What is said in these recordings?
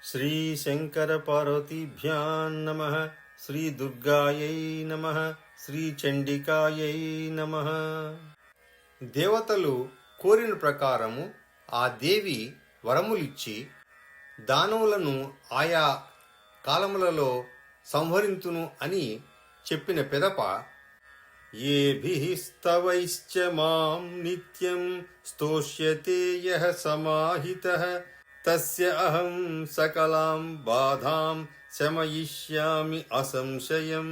శ్రీ శంకర పార్వతీభ్యాం నమః. శ్రీ దుర్గాయై నమః. శ్రీ చండికాయై నమః. దేవతలు కోరిన ప్రకారము ఆ దేవి వరములిచ్చి దానవులను ఆయా కాలములలో సంహరింతును అని చెప్పిన పిదప ఏభిః స్తవైశ్చ మాం నిత్యం స్తోష్యతే యః సమాహితః తస్య అహం సకలాం బాధాం శమయిష్యామి అసంశయం.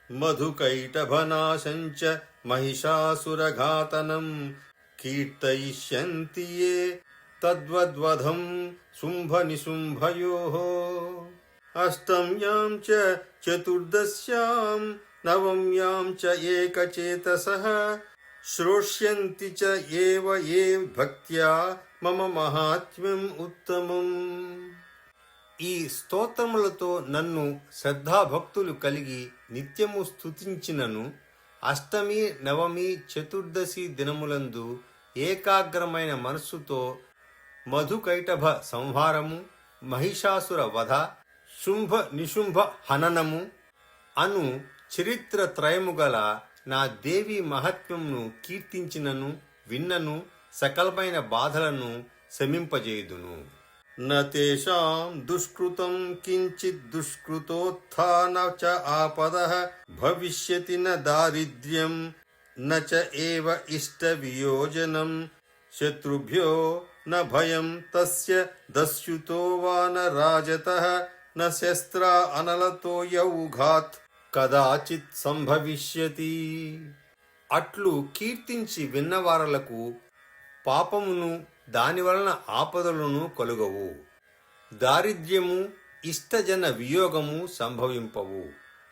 మధుకైటభనాశం చ మహిషాసురఘాతనం కీర్తయిష్యంతి యే తద్వద్వధం శుంభనిశుంభయోః. అష్టమ్యాం చ చతుర్దశ్యాం నవమ్యాం చ ఏకచేతసః శ్రోష్యంతి చ ఏవ ఏ భక్త్యా మమ మహాత్మ్యం ఉత్తమం. ఈ స్తోత్రములతో నన్ను శ్రద్ధాభక్తులు కలిగి నిత్యము స్తుతించినను అష్టమి నవమి చతుర్దశి దినములందు ఏకాగ్రమైన మనస్సుతో మధుకైటభ సంహారము, మహిషాసుర వధ, శుంభ నిశుంభ హననము అను చరిత్ర త్రయము గల నా దేవి మహత్యమును కీర్తించినను విన్నను సకలమైన బాధలను శమింపజేయుదును. నతేషాం దుష్కృతం కించిత్ దుష్కృతోత్థాన చ ఆపదః భవిష్యతి న దారిద్ర్యం న చ ఏవ ఇష్ట వియోజనం శత్రుభ్యో న భయం తస్య దస్యుతో వా న రాజతః న శస్త్రా అనలతో యౌఘాత్ కదాచిత్ సంభవిష్యతి. అట్లు కీర్తించి విన్నవారలకు పాపమును దానివలన ఆపదలను కలుగవు, దారిద్ర్యము ఇష్టజన వియోగము సంభవింపవు.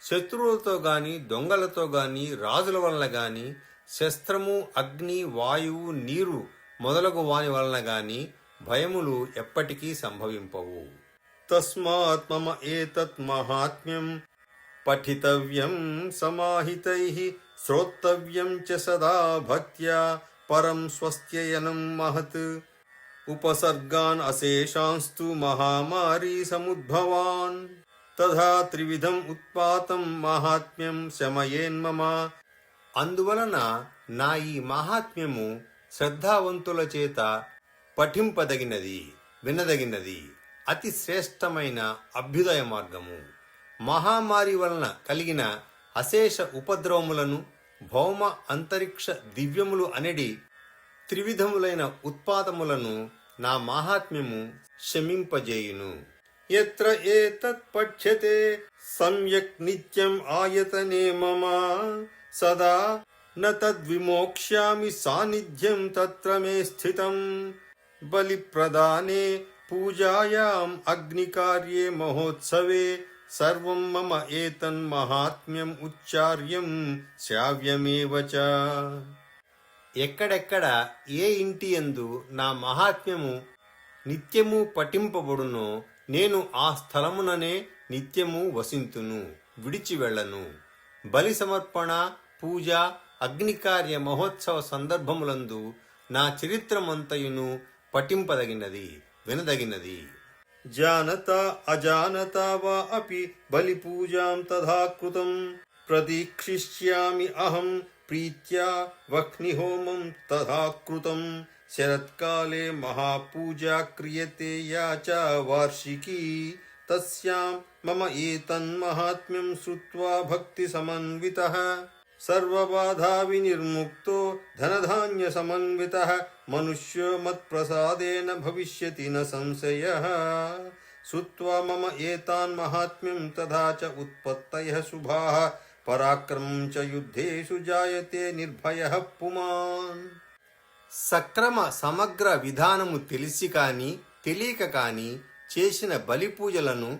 శత్రువులతో గాని దొంగలతో గాని రాజుల వలన గాని శస్త్రము అగ్ని వాయువు నీరు మొదలగు వాని వలన గాని భయములు ఎప్పటికీ సంభవింపవు. తస్మాత్ మమ ఏతత్ మహాత్మ్యం పఠితవ్యం సమాహితైః శ్రోతవ్యం చ సదా భక్త్యా పరం స్వస్త్యయనం మహత్. ఉపసర్గాన్ అశేషాంస్తు మహామారీ సముద్భవాన్ తథా త్రివిధం ఉత్పాతం మహాత్మ్యం శమయేన్మమ. అందువలన నా ఈ మహాత్మ్యము శ్రద్ధావంతుల చేత పఠింపదగినది, వినదగినది, అతి శ్రేష్టమైన అభ్యుదయ మార్గము. మహామారి వలన కలిగిన అశేష ఉపద్రవములను భౌమ అంతరిక్ష దివ్యములు అనెడి త్రివిధములైన ఉత్పాతములను నా మహాత్మ్యము శమింపజేయును. యత్ర ఏతత్ పఠ్యతే సమ్యక్ నిత్యం ఆయతనే మమ సదా న తద్విమోక్ష్యామి సాన్నిధ్యం తత్ర మే స్థితం. బలిప్రదానే పూజాయాం అగ్నికార్యే మహోత్సవే సర్వం మమ ఏతన్ మహాత్మ్యం ఉచ్చార్యం శ్రావ్యమేవ చ. ఎక్కడెక్కడ ఏ ఇంటి యందు నా మహాత్మ్యము నిత్యము పఠింపబడునో నేను ఆ స్థలముననే నిత్యము వసింతును, విడిచి వెళ్ళను. బలి సమర్పణ, పూజ, అగ్నికార్య మహోత్సవ సందర్భములందు నా చరిత్రమంతయును పఠింపదగినది, వినదగినది. జానతా అజానతా వా అపి బలిపూజాం తథా కృతం ప్రదీక్షిష్యామి అహం ప్రీత్యా వహ్నిహోమం తథా కృతం. శరత్కాలే మహాపూజా క్రియతే యా చ వార్షికీ తస్యాం మమ ఏతన్మహాత్మ్యం శ్రుత్వా భక్తి సమన్వితః సర్వబాధా వినిర్ముక్తో ధనధాన్య సమన్వితః మనుష్యో మత్ప్రసాదేన భవిష్యతి న సంశయః. శ్రుత్వా మమ ఏతాన్ మహాత్మ్యం తథా చ ఉత్పత్తయః శుభాః పరాక్రమం చ యుద్ధేషు జాయతే నిర్భయః పుమాన్. సక్రమ సమగ్ర విధానము తెలిసి కాని తెలియక కాని చేసిన బలిపూజలను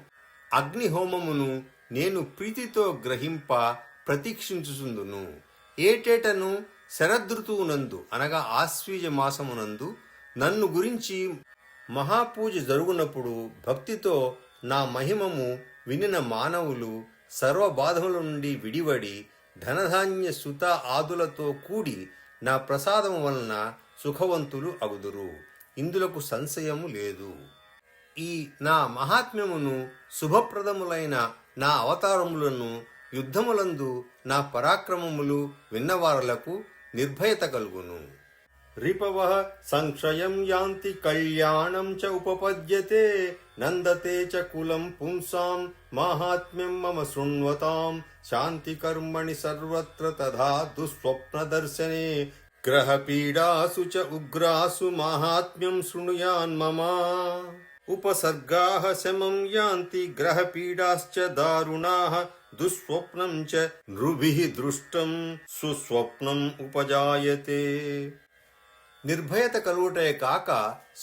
అగ్నిహోమమును నేను ప్రీతితో గ్రహింప ప్రతీక్షించుచుందును. ఏటేటను శరదృతువునందు అనగా ఆశ్వీజ మాసమునందు నన్ను గురించి మహాపూజ జరుగునప్పుడు భక్తితో నా మహిమము వినిన మానవులు సర్వబాధముల నుండి విడివడి ధనధాన్య సుత ఆదులతో కూడి నా ప్రసాదము వలన సుఖవంతులు అగుదురు. ఇందులకు సంశయము లేదు. ఈ నా మహాత్మ్యమును శుభప్రదములైన నా అవతారములను యుద్ధములందు నా పరాక్రమములు విన్నవారలకు నిర్భయత కలుగును. రిపవః సంక్షయం యాంతి కళ్యాణం చ ఉపపద్యతే నందతే చ కులం పుంసాం మాహాత్మ్యం మమ శృణ్వతాం శాంతి కర్మణి సర్వత్ర తథా దుస్వప్న దర్శనే గ్రహ పీడాసు చ ఉగ్రాసు మాహాత్మ్యం శృణుయాన్ మమ ఉపసర్గాః శమం యాంతి గ్రహ పీడాశ్చ దారుణాః దుస్వప్నం చ నృభిః దృష్టం సుస్వప్నం ఉపజాయతే. నిర్భయత కలుగుటే కాక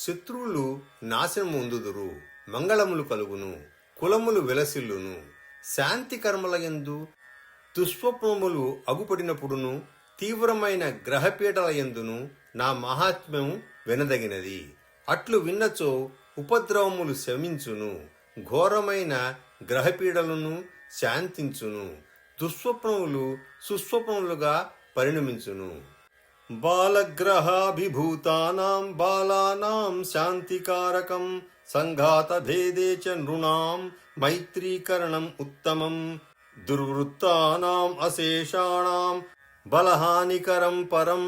శత్రువులు నాశనముందుదురు, మంగళములు కలుగును, కులములు విలసిల్లును. శాంతి కర్మలయందు దుస్వప్నములు అగుపడినప్పుడును తీవ్రమైన గ్రహపీఠల యందును నా మహాత్మ్యము వినదగినది. అట్లు విన్నచో ఉపద్రవములు శమించును, ఘోరమైన గ్రహపీడలను శాంతించును, దుస్వప్నములు సుస్వప్నములుగా పరిణమించును. బాలగ్రహాభిభూతానాం బాలానాం శాంతికారకం సంఘాత భేదే చ నృణాం మైత్రీకరణం ఉత్తమం దుర్వృత్తానాం అశేషాణాం బలహానికరం పరం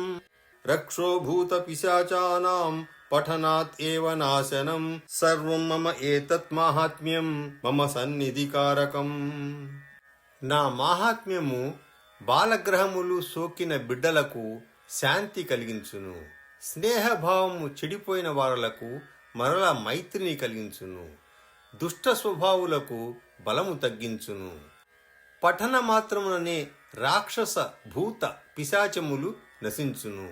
రక్షోభూత పిశాచానాం పఠనాత్ ఏవ నాశనం సర్వం మమ ఏతత్ మాహాత్మ్యం మమ సన్నిధికారకం. నా మాహాత్మ్యము బాలగ్రహములు సోకిన బిడ్డలకు శాంతి కలిగించును, స్నేహభావము చెడిపోయిన వారులకు మరల మైత్రిని కలిగించును, దుష్ట స్వభావులకు బలము తగ్గించును. పఠన మాత్రముననే రాక్షస భూత పిశాచములు నశించును.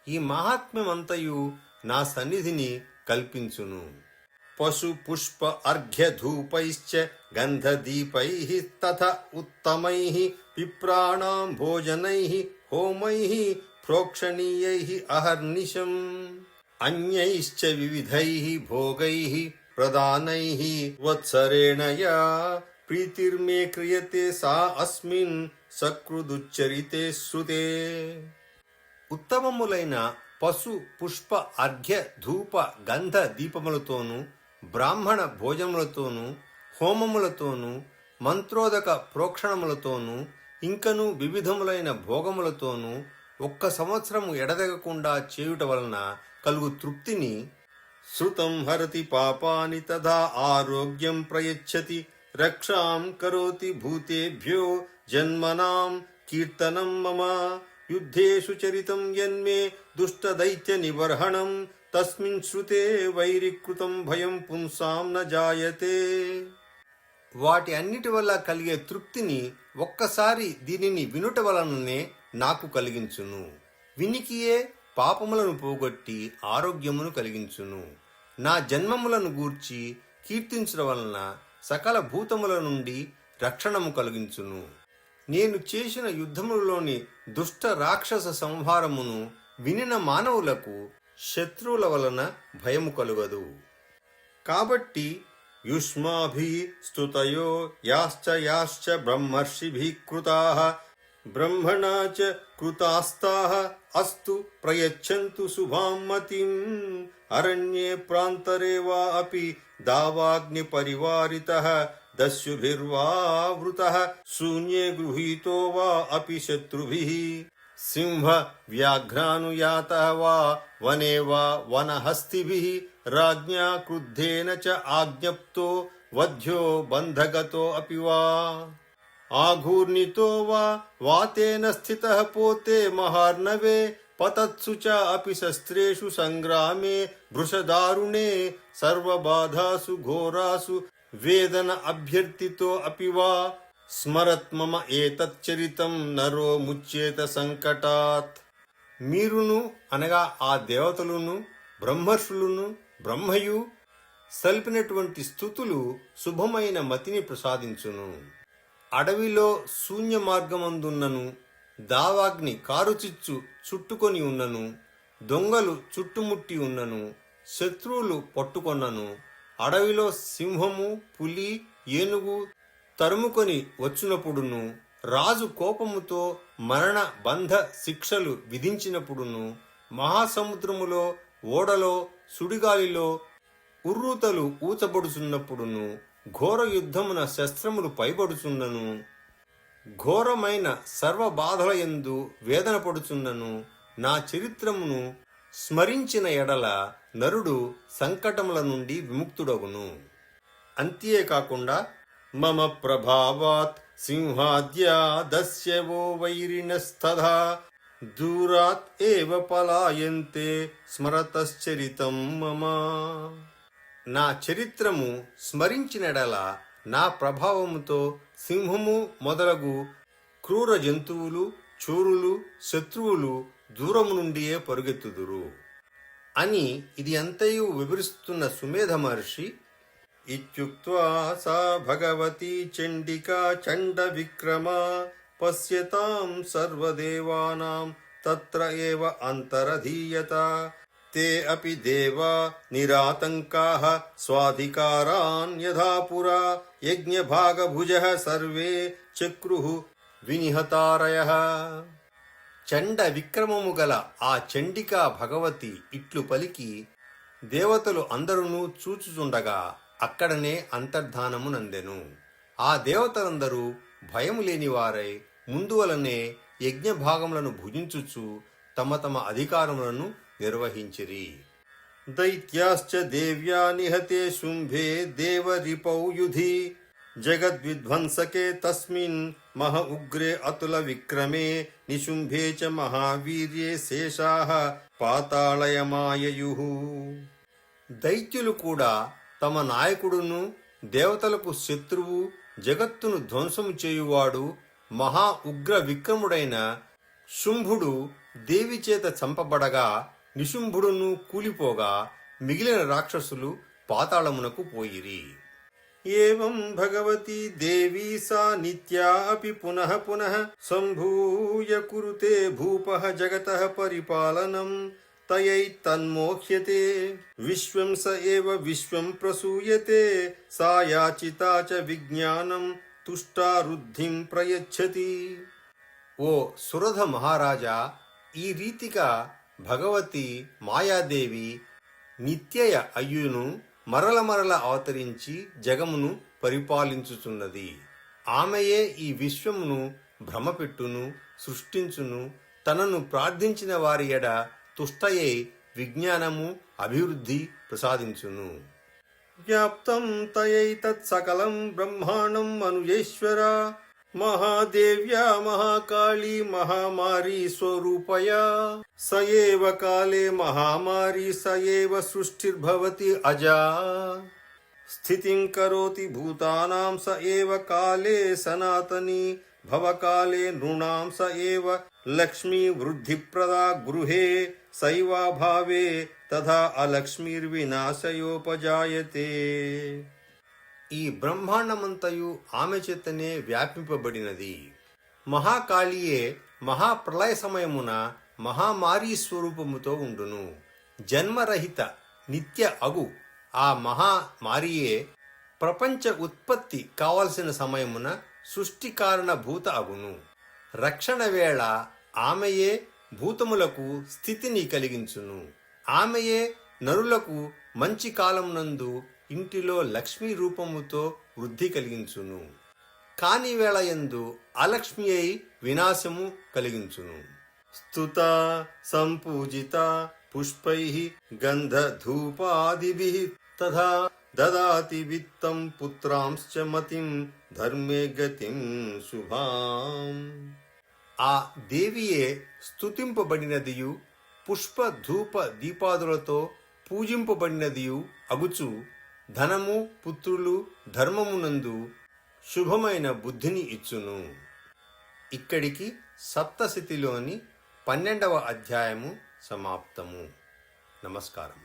ఈ మహాత్మ్యమంతయు నా సన్నిధిని కల్పించును. పశు పుష్ప అర్ఘ్య ధూపైశ్చ గంధదీపైః తథ ఉత్తమైః విప్రాణాం భోజనైః హోమైః ప్రోక్షణీయైః అహర్నిశం అన్యైశ్చ వివిధైః భోగైః ప్రదానైః వత్సరేణ యా ప్రీతిర్మే క్రియతే సా అస్మిన్ సకృదుచ్చరితే శ్రుతే. ఉత్తమములైన పశు పుష్ప అర్ఘ్య ధూప గంధ దీపములతోనూ బ్రాహ్మణ భోజనములతోనూ హోమములతోనూ మంత్రోదక ప్రోక్షణములతోనూ ఇంకను వివిధములైన భోగములతోనూ 1 సంవత్సరము ఎడతెగకుండా చేయుట వలన కలుగు తృప్తిని శృతం హరతి పాపాని తథా ఆరోగ్యం ప్రయచ్చతి రక్షాం కరోతి భూతేభ్యో జన్మనాం కీర్తనం మమ యుద్ధేషు చరితం యన్మే దుష్టదైత్య నిబర్హణం తస్మిన్ శ్రుతే వైరికృతం భయం పుంసాం న జాయతే. వాటి అన్నిటి వల్ల కలిగే తృప్తిని ఒక్కసారి దీనిని వినుట వలననే నాకు కలిగించును. వినికియే పాపములను పోగొట్టి ఆరోగ్యమును కలిగించును. నా జన్మములను గూర్చి కీర్తించడం వలన సకల భూతముల నుండి రక్షణము కలిగించును. నేను చేసిన యుద్ధములలోని దుష్ట రాక్షస సంహారమును వినిన మానవులకు శత్రువుల వలన భయము కలుగదు. కాబట్టి యుష్మాభి స్తుతయో యాశ్చ బ్రహ్మర్షిభిః కృతాః బ్రహ్మణా చ కృతాస్తాః అస్తు ప్రయచ్చంతు శుభాం మతిం అరణ్యే ప్రాంతరే వా అపి దావాగ్ని పరివారితః దస్యుభిర్వావృతః శూన్యే గృహీతో వా అపి శత్రుభిః సింహ వ్యాఘ్రానుయాతః వా వనే వా వనహస్తిభిః రాజ్ఞా క్రుద్ధేన చ ఆజ్ఞప్తో వధ్యో బంధగతో అపి వా ఆఘూర్ణితో వా వాతేన స్థితః పోతే మహార్ణవే పతత్సు చ అపి శస్త్రేషు సంగ్రామే వృషదారుణే సర్వబాధాసు ఘోరాసు వేదన అభ్యర్థితో అపి వా స్మరత్ మమ ఏతచ్చరితం నరో ముచ్యేత సంకటాత్. మీరును అనగా ఆ దేవతలును బ్రహ్మర్షులును బ్రహ్మయు సల్పినటువంటి స్థుతులు శుభమైన మతిని ప్రసాదించును. అడవిలో శూన్య మార్గమందున్నను దావాగ్ని కారుచిచ్చు చుట్టుకొని ఉన్నను దొంగలు చుట్టుముట్టి ఉన్నను శత్రువులు పట్టుకొన్నను అడవిలో సింహము పులి ఏనుగు తరుముకొని వచ్చినప్పుడును రాజు కోపముతో మరణ బంధ శిక్షలు విధించినప్పుడును మహాసముద్రములో ఓడలో సుడిగాలిలో ఉర్రూతలు ఊచబడుచున్నప్పుడును ఘోర యుద్ధమున శస్త్రములు పైబడుచున్నను ఘోరమైన సర్వ బాధల యందు వేదన పడుచున్నను నా చరిత్రమును స్మరించిన ఎడల నరుడు సంకటముల నుండి విముక్తుడగును. అంతేకాకుండా మమ ప్రభావాత్ సింహాద్యా దస్యవో వైరిణస్తథా దూరాత్ ఏవ పలాయంతే స్మరతశ్చరితం మమ. నా చరిత్రము స్మరించినడల నా ప్రభావముతో సింహము మొదలగు క్రూర జంతువులు చోరులు శత్రువులు దూరము నుండియే పరుగెత్తుదురు అని ఇది అంతయు వివరిస్తున్న సుమేధ మహర్షి ఇత్యుక్త్వా సా భగవతి చండికా చండ విక్రమా పశ్యతాం సర్వదేవానాం తత్ర ఏవ అంతరధీయత తే అపి దేవా నిరాతంకాః స్వాధికారాన్ యథా పురా యజ్ఞభాగభుజః సర్వే చక్రుః వినిహతారయః. చండ విక్రమము గల ఆ చండికా భగవతి ఇట్లు పలికి దేవతలు అందరును చూచుచుండగా అక్కడనే అంతర్ధానమునందెను. ఆ దేవతలందరూ భయము లేనివారై ముందువలనే యజ్ఞభాగములను భుజించుచు తమ తమ అధికారములను నిర్వహించిరి. దైత్యాశ్చ దేవ్యా నిహతే శుంభే దేవరిపౌ యుధి జగద్విధ్వంసకే తస్మిన్ మహ ఉగ్రే అతుల విక్రమే నిశుంభే చ మహావీర్యే శేషాః పాతాళయమాయయుః. దైత్యులు కూడా తమ నాయకుడును దేవతలకు శత్రువు జగత్తును ధ్వంసము చేయువాడు మహా ఉగ్ర విక్రముడైన శుంభుడు దేవి చేత చంపబడగా నిశుంభుడును కూలిపోగా మిగిలిన రాక్షసులు పాతాళమునకు పోయిరి. ఏవం భగవతి దేవీ సా నిత్యా అపి పునః పునః సంభూయ కురుతే భూపః జగతః పరిపాలనం తయై తన్మోహ్యతే విశ్వం స ఏవ విశ్వం ప్రసూయతే సా యాచితా చ విజ్ఞానం తుష్టారుద్ధిం ప్రయచ్చతి. ఓ సురధ మహారాజా, ఈ రీతిగా భగవతి మాయాదేవి నిత్యయ అయ్యును మరల మరల అవతరించి జగమును పరిపాలించుచున్నది. ఆమెయే ఈ విశ్వమును భ్రమపెట్టును సృష్టించును. తనను ప్రార్థించిన వారి ఎడ తుష్టయై విజ్ఞానము అభివృద్ధి ప్రసాదించును. వ్యాప్తం తయై తత్సకలం బ్రహ్మాండం అనుయేశ్వర మహాదేవ్యా మహాకాళీ మహామారీ స్వరూపయా స ఏవ కాలే మహామారీ స ఏవ సృష్టిర్భవతి అజా స్థితిం కరోతి భూతానాం స ఏవ కాలే సనాతనీ భవకాలే నృణాం స ఏవ లక్ష్మీ వృద్ధిప్రదా గృహే సైవాభావే తథా అలక్ష్మీర్వినాశయోపజాయతే. ఈ బ్రహ్మాండమంతయు ఆమె చేతనే వ్యాపింపబడినది. మహాకాళియే మహాప్రళయ సమయమున మహామారీ స్వరూపముతో ఉండును. జన్మరహిత నిత్య అగు ఆ మహామారియే ప్రపంచ ఉత్పత్తి కావలసిన సమయమున సృష్టి కారణ భూత అగును. రక్షణ వేళ ఆమెయే భూతములకు స్థితిని కలిగించును. ఆమెయే నరులకు మంచి కాలమునందు ఇంటిలో లక్ష్మీ రూపముతో వృద్ధి కలిగించును. కాని వేళ యందు అలక్ష్మి అయి వినాశము కలిగించును. స్తుత సంపూజిత పుష్పైః గంధధూపాదిభిః తథా దదాతి విత్తం పుత్రాంశ్చ మతిం ధర్మే గతిం శుభాం. ఆ దేవియే స్తుతింపబడినదియు పుష్ప ధూప దీపాదులతో పూజింపబడినదియు అగుచు ధనము పుత్రులు ధర్మమునందు శుభమైన బుద్ధిని ఇచ్చును. ఇక్కడికి సప్తశతిలోని 12వ అధ్యాయము సమాప్తము. నమస్కారం.